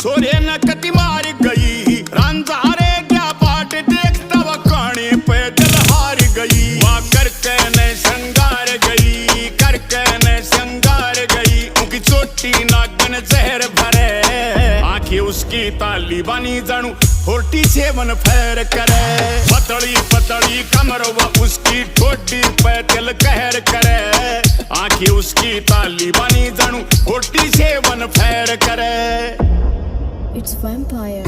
छोरे न कति मार गई रांझारे क्या पाट देखता वह कहानी पैदल हार गई। वहाँ करके न श्रृंगार गई करके न श्रृंगार गई उनकी चोटी नागन जहर भरे आंखें उसकी ताली बनी जानू 47 फैर करे। पतली पतली कमर वह उसकी ठोडी पैदल कहर करे आंखें उसकी ताली बनी जानू 47 फैर करे। It's vampire.